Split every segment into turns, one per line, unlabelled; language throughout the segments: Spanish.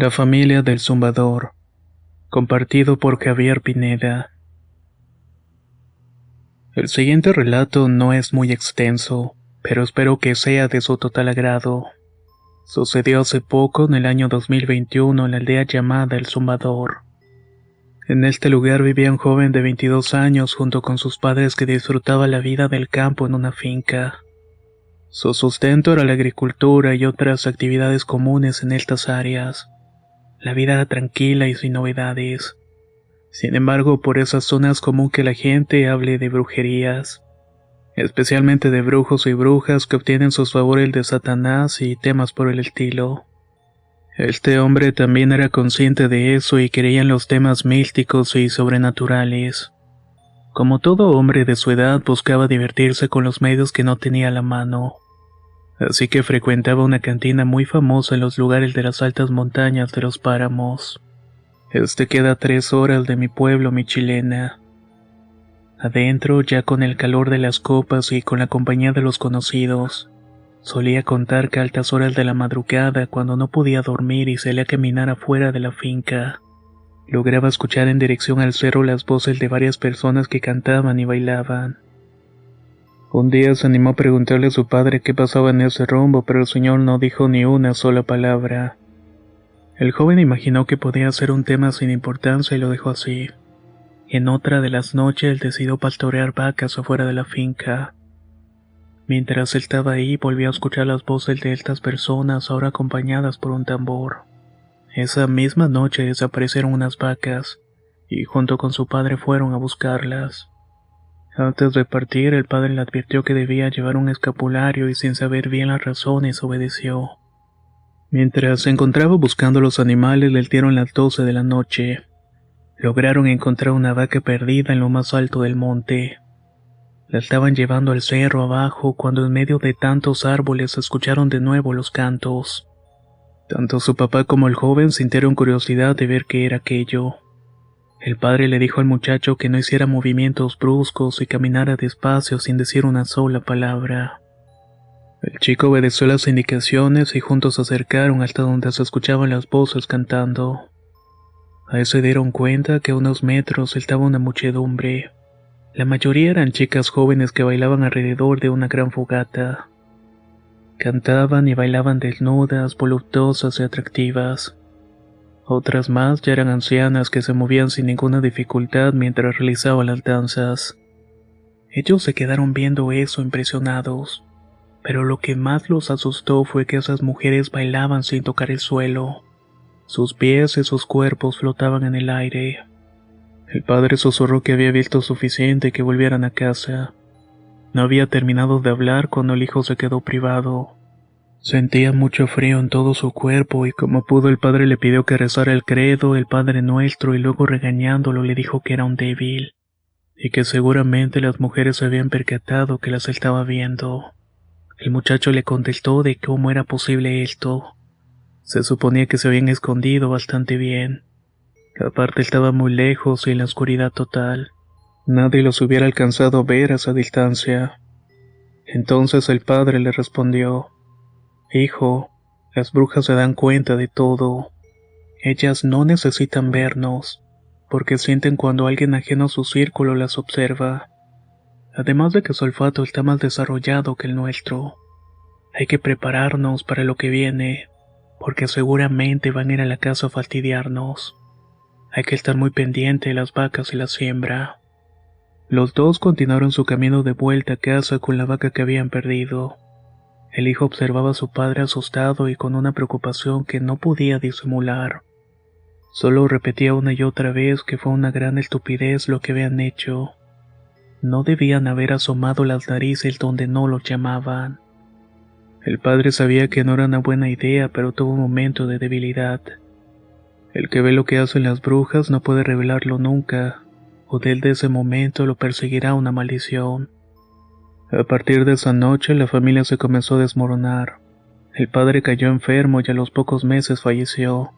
La familia del zumbador, compartido por Javier Pineda. El siguiente relato no es muy extenso, pero espero que sea de su total agrado. Sucedió hace poco, en el año 2021, en la aldea llamada El Zumbador. En este lugar vivía un joven de 22 años junto con sus padres que disfrutaba la vida del campo en una finca. Su sustento era la agricultura y otras actividades comunes en estas áreas. La vida era tranquila y sin novedades. Sin embargo, por esas zonas es común que la gente hable de brujerías, especialmente de brujos y brujas que obtienen sus favores de Satanás y temas por el estilo. Este hombre también era consciente de eso y creía en los temas místicos y sobrenaturales. Como todo hombre de su edad, buscaba divertirse con los medios que no tenía a la mano. Así que frecuentaba una cantina muy famosa en los lugares de las altas montañas de los páramos. Este queda a 3 horas de mi pueblo, Michilena. Adentro, ya con el calor de las copas y con la compañía de los conocidos, solía contar que a altas horas de la madrugada, cuando no podía dormir y salía a caminar afuera de la finca, lograba escuchar en dirección al cerro las voces de varias personas que cantaban y bailaban. Un día se animó a preguntarle a su padre qué pasaba en ese rumbo, pero el señor no dijo ni una sola palabra. El joven imaginó que podía ser un tema sin importancia y lo dejó así. En otra de las noches decidió pastorear vacas afuera de la finca. Mientras él estaba ahí, volvió a escuchar las voces de estas personas, ahora acompañadas por un tambor. Esa misma noche desaparecieron unas vacas, y junto con su padre fueron a buscarlas. Antes de partir, el padre le advirtió que debía llevar un escapulario y sin saber bien las razones obedeció. Mientras se encontraba buscando los animales, le dieron las 12 de la noche. Lograron encontrar una vaca perdida en lo más alto del monte. La estaban llevando al cerro abajo cuando en medio de tantos árboles se escucharon de nuevo los cantos. Tanto su papá como el joven sintieron curiosidad de ver qué era aquello. El padre le dijo al muchacho que no hiciera movimientos bruscos y caminara despacio sin decir una sola palabra. El chico obedeció las indicaciones y juntos se acercaron hasta donde se escuchaban las voces cantando. Ahí se dieron cuenta que a unos metros estaba una muchedumbre. La mayoría eran chicas jóvenes que bailaban alrededor de una gran fogata. Cantaban y bailaban desnudas, voluptuosas y atractivas. Otras más ya eran ancianas que se movían sin ninguna dificultad mientras realizaban las danzas. Ellos se quedaron viendo eso impresionados, pero lo que más los asustó fue que esas mujeres bailaban sin tocar el suelo. Sus pies y sus cuerpos flotaban en el aire. El padre susurró que había visto suficiente y que volvieran a casa. No había terminado de hablar cuando el hijo se quedó privado. Sentía mucho frío en todo su cuerpo y como pudo el padre le pidió que rezara el credo, el Padre Nuestro, y luego regañándolo le dijo que era un débil, y que seguramente las mujeres se habían percatado que las estaba viendo. El muchacho le contestó de cómo era posible esto. Se suponía que se habían escondido bastante bien. Aparte estaba muy lejos y en la oscuridad total. Nadie los hubiera alcanzado a ver a esa distancia. Entonces el padre le respondió: Hijo, las brujas se dan cuenta de todo. Ellas no necesitan vernos, porque sienten cuando alguien ajeno a su círculo las observa. Además de que su olfato está más desarrollado que el nuestro. Hay que prepararnos para lo que viene, porque seguramente van a ir a la casa a fastidiarnos. Hay que estar muy pendiente de las vacas y la siembra. Los dos continuaron su camino de vuelta a casa con la vaca que habían perdido. El hijo observaba a su padre asustado y con una preocupación que no podía disimular. Solo repetía una y otra vez que fue una gran estupidez lo que habían hecho. No debían haber asomado las narices donde no los llamaban. El padre sabía que no era una buena idea, pero tuvo un momento de debilidad. El que ve lo que hacen las brujas no puede revelarlo nunca, o desde ese momento lo perseguirá una maldición. A partir de esa noche la familia se comenzó a desmoronar. El padre cayó enfermo y a los pocos meses falleció.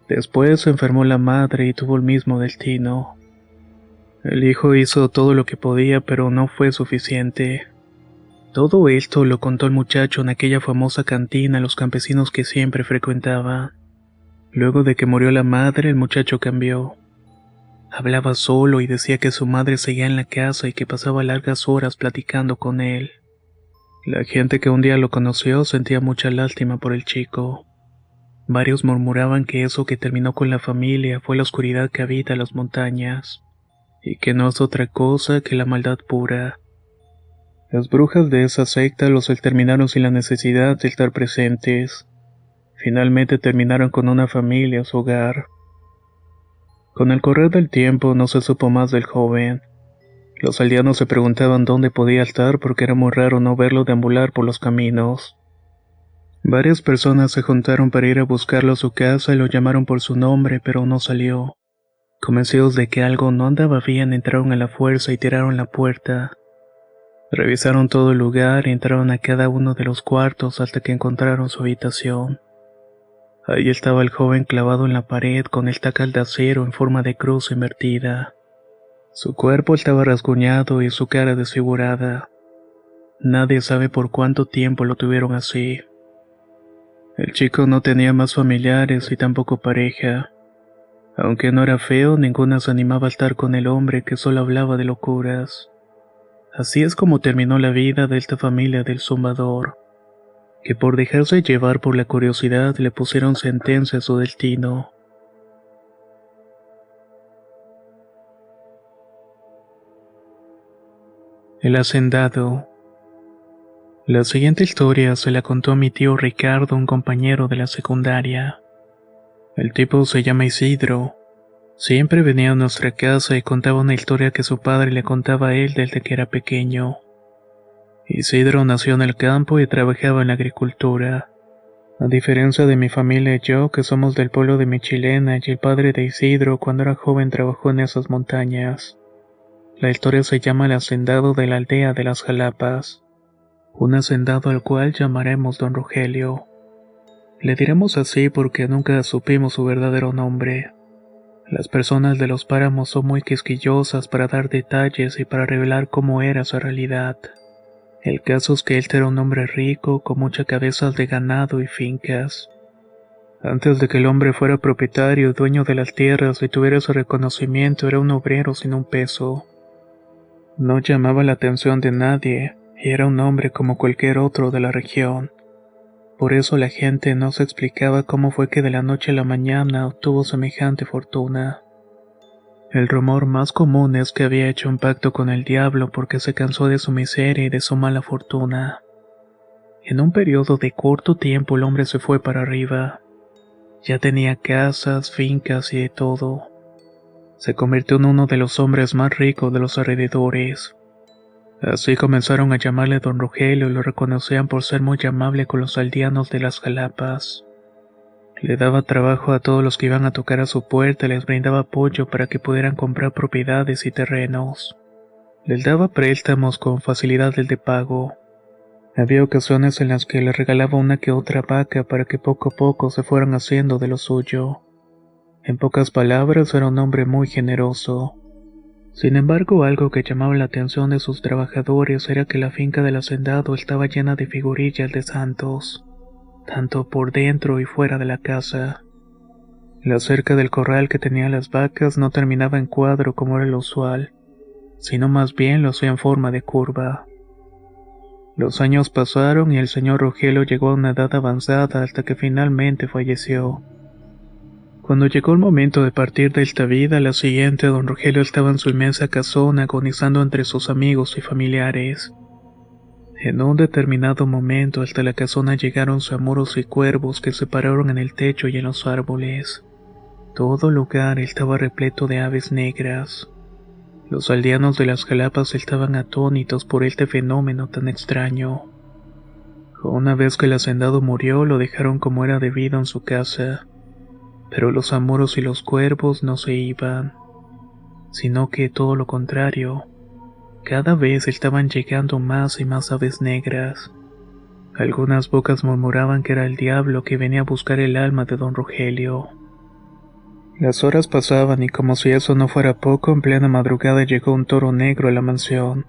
Después se enfermó la madre y tuvo el mismo destino. El hijo hizo todo lo que podía, pero no fue suficiente. Todo esto lo contó el muchacho en aquella famosa cantina a los campesinos que siempre frecuentaba. Luego de que murió la madre, el muchacho cambió. Hablaba solo y decía que su madre seguía en la casa y que pasaba largas horas platicando con él. La gente que un día lo conoció sentía mucha lástima por el chico. Varios murmuraban que eso que terminó con la familia fue la oscuridad que habita las montañas, y que no es otra cosa que la maldad pura. Las brujas de esa secta los exterminaron sin la necesidad de estar presentes. Finalmente terminaron con una familia a su hogar. Con el correr del tiempo no se supo más del joven. Los aldeanos se preguntaban dónde podía estar porque era muy raro no verlo deambular por los caminos. Varias personas se juntaron para ir a buscarlo a su casa y lo llamaron por su nombre, pero no salió. Convencidos de que algo no andaba bien, entraron a la fuerza y tiraron la puerta. Revisaron todo el lugar y entraron a cada uno de los cuartos hasta que encontraron su habitación. Ahí estaba el joven clavado en la pared con el tacal de acero en forma de cruz invertida. Su cuerpo estaba rasguñado y su cara desfigurada. Nadie sabe por cuánto tiempo lo tuvieron así. El chico no tenía más familiares y tampoco pareja. Aunque no era feo, ninguna se animaba a estar con el hombre que solo hablaba de locuras. Así es como terminó la vida de esta familia del zumbador, que por dejarse llevar por la curiosidad le pusieron sentencia a su destino. El hacendado. La siguiente historia se la contó a mi tío Ricardo, un compañero de la secundaria. El tipo se llama Isidro. Siempre venía a nuestra casa y contaba una historia que su padre le contaba a él desde que era pequeño. Isidro nació en el campo y trabajaba en la agricultura. A diferencia de mi familia y yo, que somos del pueblo de Michilena, y el padre de Isidro cuando era joven trabajó en esas montañas. La historia se llama El hacendado de la aldea de las Jalapas. Un hacendado al cual llamaremos Don Rogelio. Le diremos así porque nunca supimos su verdadero nombre. Las personas de los páramos son muy quisquillosas para dar detalles y para revelar cómo era su realidad. El caso es que él era un hombre rico, con muchas cabezas de ganado y fincas. Antes de que el hombre fuera propietario y dueño de las tierras y tuviera su reconocimiento, era un obrero sin un peso. No llamaba la atención de nadie, y era un hombre como cualquier otro de la región. Por eso la gente no se explicaba cómo fue que de la noche a la mañana obtuvo semejante fortuna. El rumor más común es que había hecho un pacto con el diablo porque se cansó de su miseria y de su mala fortuna. En un periodo de corto tiempo el hombre se fue para arriba. Ya tenía casas, fincas y de todo. Se convirtió en uno de los hombres más ricos de los alrededores. Así comenzaron a llamarle Don Rogelio y lo reconocían por ser muy amable con los aldeanos de las Jalapas. Le daba trabajo a todos los que iban a tocar a su puerta y les brindaba apoyo para que pudieran comprar propiedades y terrenos. Les daba préstamos con facilidades de pago. Había ocasiones en las que les regalaba una que otra vaca para que poco a poco se fueran haciendo de lo suyo. En pocas palabras, era un hombre muy generoso. Sin embargo, algo que llamaba la atención de sus trabajadores era que la finca del hacendado estaba llena de figurillas de santos, tanto por dentro y fuera de la casa. La cerca del corral que tenía las vacas no terminaba en cuadro como era lo usual, sino más bien lo hacía en forma de curva. Los años pasaron y el señor Rogelio llegó a una edad avanzada hasta que finalmente falleció. Cuando llegó el momento de partir de esta vida, la siguiente, don Rogelio estaba en su inmensa casona agonizando entre sus amigos y familiares. En un determinado momento hasta la casona llegaron zamuros y cuervos que se pararon en el techo y en los árboles. Todo el lugar estaba repleto de aves negras. Los aldeanos de las Jalapas estaban atónitos por este fenómeno tan extraño. Una vez que el hacendado murió, lo dejaron como era debido en su casa. Pero los zamuros y los cuervos no se iban, sino que todo lo contrario. Cada vez estaban llegando más y más aves negras. Algunas bocas murmuraban que era el diablo que venía a buscar el alma de don Rogelio. Las horas pasaban y como si eso no fuera poco, en plena madrugada llegó un toro negro a la mansión.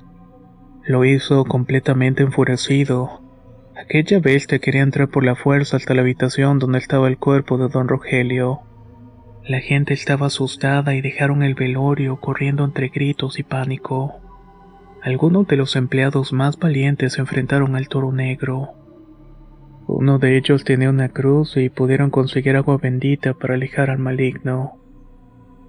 Lo hizo completamente enfurecido. Aquella bestia quería entrar por la fuerza hasta la habitación donde estaba el cuerpo de don Rogelio. La gente estaba asustada y dejaron el velorio corriendo entre gritos y pánico. Algunos de los empleados más valientes se enfrentaron al toro negro. Uno de ellos tenía una cruz y pudieron conseguir agua bendita para alejar al maligno.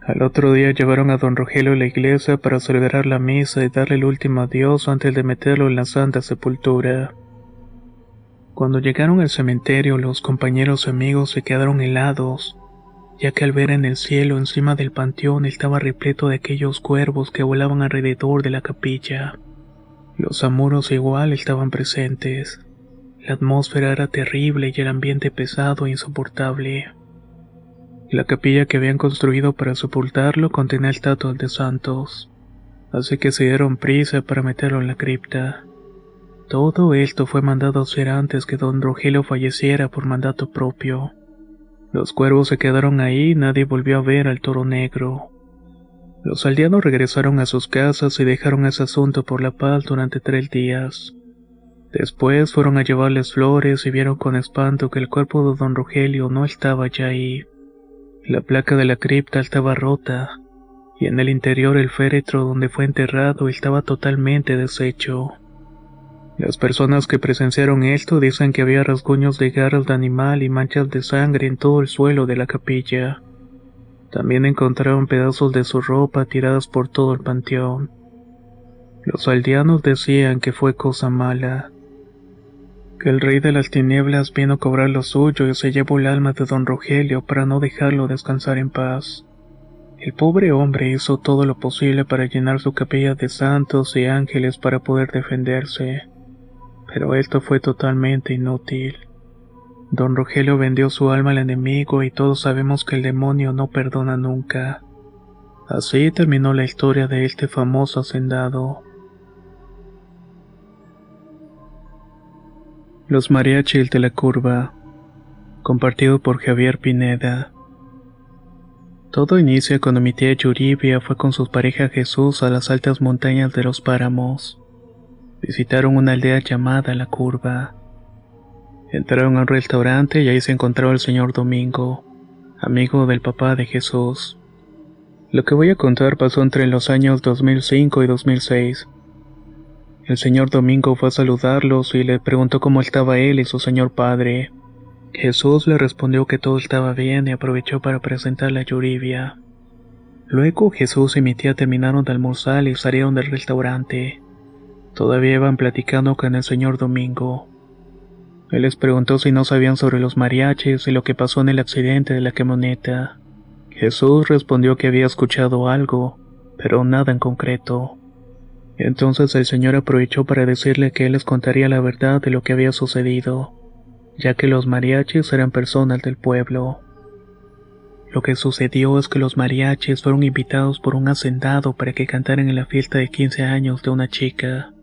Al otro día llevaron a don Rogelio a la iglesia para celebrar la misa y darle el último adiós antes de meterlo en la Santa Sepultura. Cuando llegaron al cementerio, los compañeros y amigos se quedaron helados, ya que al ver en el cielo encima del panteón estaba repleto de aquellos cuervos que volaban alrededor de la capilla. Los amuros igual estaban presentes. La atmósfera era terrible y el ambiente pesado e insoportable. La capilla que habían construido para sepultarlo contenía estatuas de santos, así que se dieron prisa para meterlo en la cripta. Todo esto fue mandado a hacer antes que don Rogelio falleciera por mandato propio. Los cuervos se quedaron ahí y nadie volvió a ver al toro negro. Los aldeanos regresaron a sus casas y dejaron ese asunto por la paz durante 3 días. Después fueron a llevarles flores y vieron con espanto que el cuerpo de don Rogelio no estaba ya ahí. La placa de la cripta estaba rota, y en el interior el féretro donde fue enterrado estaba totalmente deshecho. Las personas que presenciaron esto dicen que había rasguños de garras de animal y manchas de sangre en todo el suelo de la capilla. También encontraron pedazos de su ropa tiradas por todo el panteón. Los aldeanos decían que fue cosa mala, que el rey de las tinieblas vino a cobrar lo suyo y se llevó el alma de don Rogelio para no dejarlo descansar en paz. El pobre hombre hizo todo lo posible para llenar su capilla de santos y ángeles para poder defenderse. Pero esto fue totalmente inútil. Don Rogelio vendió su alma al enemigo y todos sabemos que el demonio no perdona nunca. Así terminó la historia de este famoso hacendado. Los mariachis de la curva, compartido por Javier Pineda. Todo inicia cuando mi tía Yuribia fue con su pareja Jesús a las altas montañas de los páramos. Visitaron una aldea llamada La Curva. Entraron a un restaurante y ahí se encontró el señor Domingo, amigo del papá de Jesús. Lo que voy a contar pasó entre los años 2005 y 2006. El señor Domingo fue a saludarlos y le preguntó cómo estaba él y su señor padre. Jesús le respondió que todo estaba bien y aprovechó para presentarle a Yuribia. Luego Jesús y mi tía terminaron de almorzar y salieron del restaurante. Todavía iban platicando con el señor Domingo. Él les preguntó si no sabían sobre los mariachis y lo que pasó en el accidente de la camioneta. Jesús respondió que había escuchado algo, pero nada en concreto. Entonces el señor aprovechó para decirle que él les contaría la verdad de lo que había sucedido, ya que los mariachis eran personas del pueblo. Lo que sucedió es que los mariachis fueron invitados por un hacendado para que cantaran en la fiesta de 15 años de una chica.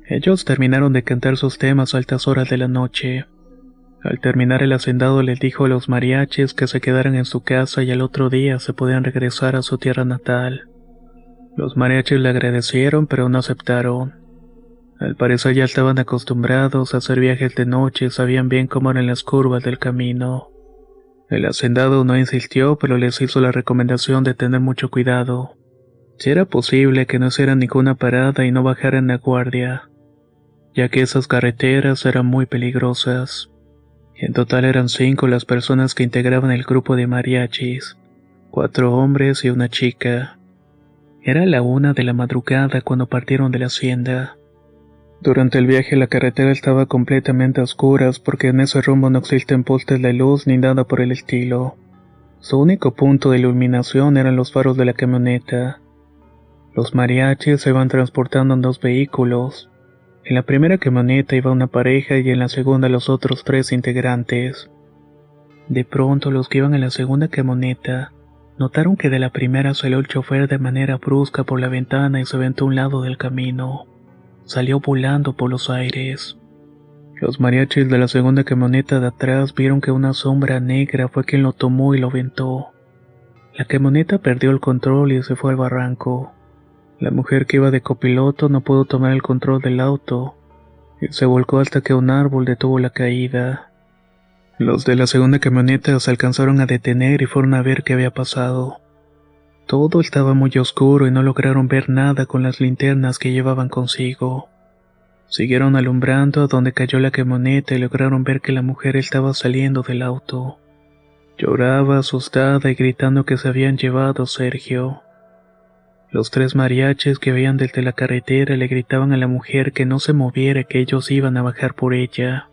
Ellos terminaron de cantar sus temas a altas horas de la noche. Al terminar el hacendado les dijo a los mariachis que se quedaran en su casa y al otro día se podían regresar a su tierra natal. Los mariachis le agradecieron pero no aceptaron. Al parecer ya estaban acostumbrados a hacer viajes de noche y sabían bien cómo eran las curvas del camino. El hacendado no insistió pero les hizo la recomendación de tener mucho cuidado. Si era posible que no hicieran ninguna parada y no bajaran la guardia, ya que esas carreteras eran muy peligrosas. En total eran 5 las personas que integraban el grupo de mariachis, 4 hombres y una chica. Era la 1 de la madrugada cuando partieron de la hacienda. Durante el viaje la carretera estaba completamente a oscuras porque en ese rumbo no existen postes de luz ni nada por el estilo. Su único punto de iluminación eran los faros de la camioneta. Los mariachis se iban transportando en 2 vehículos. En la primera camioneta iba una pareja y en la segunda los otros 3 integrantes. De pronto los que iban en la segunda camioneta notaron que de la primera salió el chofer de manera brusca por la ventana y se aventó a un lado del camino. Salió volando por los aires. Los mariachis de la segunda camioneta de atrás vieron que una sombra negra fue quien lo tomó y lo aventó. La camioneta perdió el control y se fue al barranco. La mujer que iba de copiloto no pudo tomar el control del auto. y se volcó hasta que un árbol detuvo la caída. Los de la segunda camioneta se alcanzaron a detener y fueron a ver qué había pasado. Todo estaba muy oscuro y no lograron ver nada con las linternas que llevaban consigo. Siguieron alumbrando a donde cayó la camioneta y lograron ver que la mujer estaba saliendo del auto. Lloraba asustada y gritando que se habían llevado a Sergio. Los 3 mariachis que veían desde la carretera le gritaban a la mujer que no se moviera, que ellos iban a bajar por ella.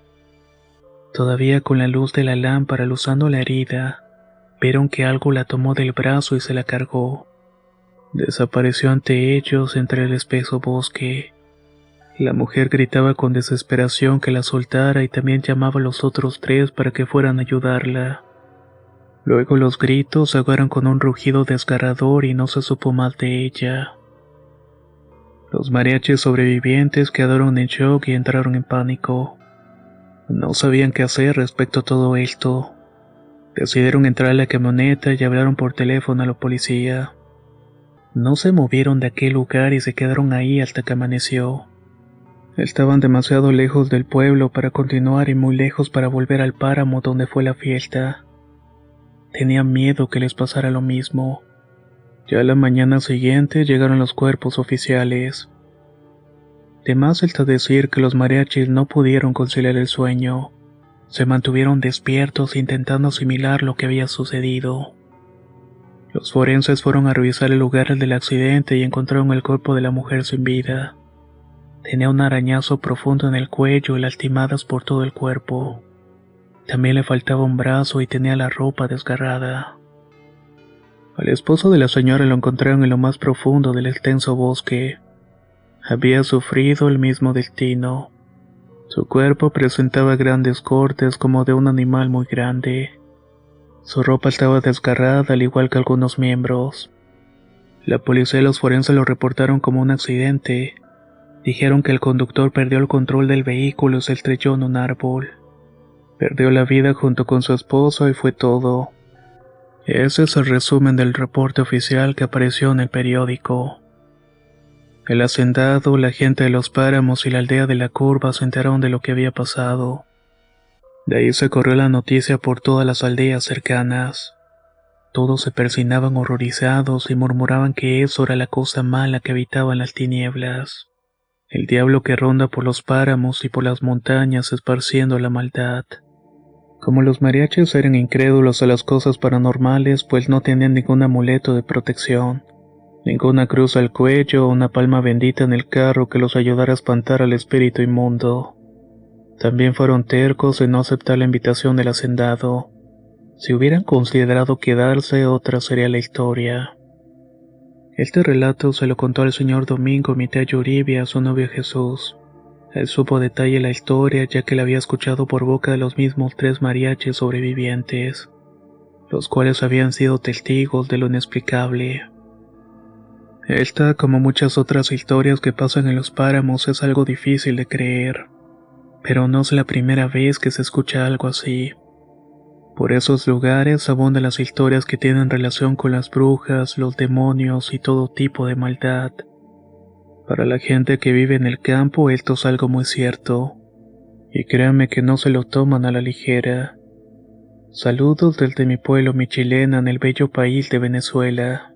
Todavía con la luz de la lámpara luzando la herida, vieron que algo la tomó del brazo y se la cargó. Desapareció ante ellos entre el espeso bosque. La mujer gritaba con desesperación que la soltara y también llamaba a los otros 3 para que fueran a ayudarla. Luego los gritos se ahogaron con un rugido desgarrador y no se supo más de ella. Los mariachis sobrevivientes quedaron en shock y entraron en pánico. No sabían qué hacer respecto a todo esto. Decidieron entrar a la camioneta y hablaron por teléfono a la policía. No se movieron de aquel lugar y se quedaron ahí hasta que amaneció. Estaban demasiado lejos del pueblo para continuar y muy lejos para volver al páramo donde fue la fiesta. Tenían miedo que les pasara lo mismo. Ya la mañana siguiente llegaron los cuerpos oficiales. De más está decir que los mariachis no pudieron conciliar el sueño. Se mantuvieron despiertos intentando asimilar lo que había sucedido. Los forenses fueron a revisar el lugar del accidente y encontraron el cuerpo de la mujer sin vida. Tenía un arañazo profundo en el cuello y lastimadas por todo el cuerpo. También le faltaba un brazo y tenía la ropa desgarrada. Al esposo de la señora lo encontraron en lo más profundo del extenso bosque. Había sufrido el mismo destino. Su cuerpo presentaba grandes cortes como de un animal muy grande. Su ropa estaba desgarrada al igual que algunos miembros. La policía y los forenses lo reportaron como un accidente. Dijeron que el conductor perdió el control del vehículo y se estrelló en un árbol. Perdió la vida junto con su esposo y fue todo. Ese es el resumen del reporte oficial que apareció en el periódico. El hacendado, la gente de los páramos y la aldea de la curva se enteraron de lo que había pasado. De ahí se corrió la noticia por todas las aldeas cercanas. Todos se persinaban horrorizados y murmuraban que eso era la cosa mala que habitaba en las tinieblas. El diablo que ronda por los páramos y por las montañas esparciendo la maldad. Como los mariachis eran incrédulos a las cosas paranormales, pues no tenían ningún amuleto de protección, ninguna cruz al cuello o una palma bendita en el carro que los ayudara a espantar al espíritu inmundo. También fueron tercos en no aceptar la invitación del hacendado. Si hubieran considerado quedarse, otra sería la historia. Este relato se lo contó al señor Domingo Miteyo Uribe a su novio Jesús. Él supo detalle la historia ya que la había escuchado por boca de los mismos 3 mariachis sobrevivientes, los cuales habían sido testigos de lo inexplicable. Esta, como muchas otras historias que pasan en los páramos, es algo difícil de creer, pero no es la primera vez que se escucha algo así. Por esos lugares abundan las historias que tienen relación con las brujas, los demonios y todo tipo de maldad. Para la gente que vive en el campo esto es algo muy cierto, y créanme que no se lo toman a la ligera. Saludos desde mi pueblo Michilena en el bello país de Venezuela.